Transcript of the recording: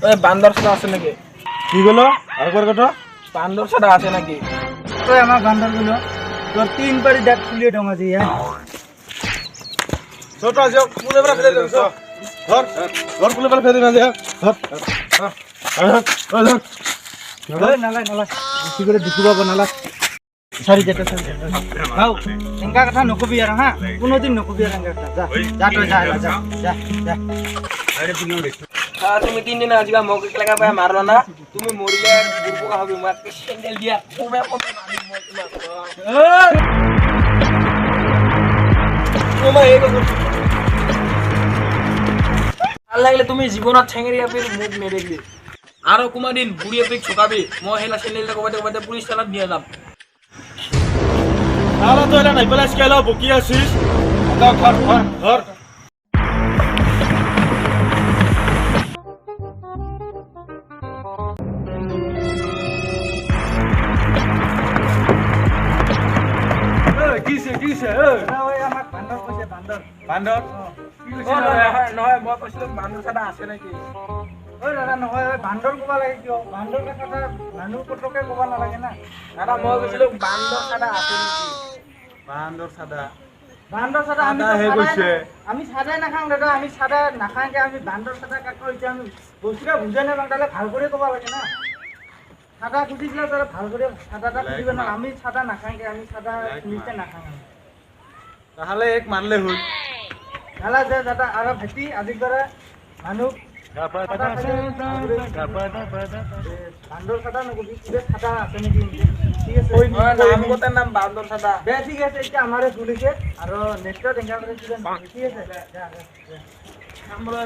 ওই বান্দর সাদা আছে নাকি? কি বলো আরেকবার কথা বান্দর সাদা আছে নাকি? তো আমার বান্দরগুলো তোর 3 বাড়ি দেখ ফুলিয়ে ঢঙা দিয়ে ছোট আছে ফুলে বড় ফেলে দেব ধর ধর ফুলে বড় ফেলে না দে ধর ধর নালা নালা বেশি করে ঢুকু পাবো নালা সরি যেতে হাও এঙ্কা কথা নকবি আর হ্যাঁ কোনোদিন নকবি আর এঙ্কা কথা যা তো যা যা যা আরে তুমি ওরে তুমি 3 দিন আজকে মোক লাগা পায় মারলো না তুমি মরিলে বুড়বোকা হবে মাকে স্যান্ডেল দিয়া কবে কবে মারি মই তোমার তোমার এই কথা ভাল লাগলে তুমি জীবনত ঠেঙেরিয়া পের মুখ মেরে দিবে আরো কুমাদিন বুড়িয়ে পেক ছোকাবে মই হেলা স্যান্ডেলটা কবাতে কবাতে পুলিশ থানাত নিয়ে যাম আলা তো এলা নাই প্লাস কেলা বকি আছিস দাও ধর ধর ধর কিসে কিসে ওই আমার বান্দর কইছে বান্দর বান্দর নহয় মই কৈছিলো বান্দৰ সাদা আছে নাকি ওই দাদা নহয় ওই বান্দর কবা লাগে কিয় বান্দর কথা মানুহ পটকে কবা নালাগে না দাদা মই কৈছিলো বান্দৰ সাদা আছে নেকি বান্দর সাদা বান্দর সাদা আমি সাদা হে কইছে আমি সাদাই নাখাং দাদা আমি সাদা নাখাংকে আমি বান্দর সাদা কাকো হইছে আমি বস্তুটা বুঝা না তাহলে ভাল করে কবা লাগে না সাদা খুঁজিছিলে তাহলে ভাল করে সাদাটা খুঁজিবে না আমি সাদা নাখাংকে আমি সাদা নিচে নাখাং তাহলে এক মানলে হই নালা যে দাদা আর ভাইটি আজি করে মানুহ বান্দর সাদা নকবি সাদা আছে নাকি ঠিক আছে নাম গোটার নাম বান্দৰ সাদা বে ঠিক আছে এটা আমাৰে চলিছে আৰ নেক্সট দেখা কৰে ঠিক আছে আমৰা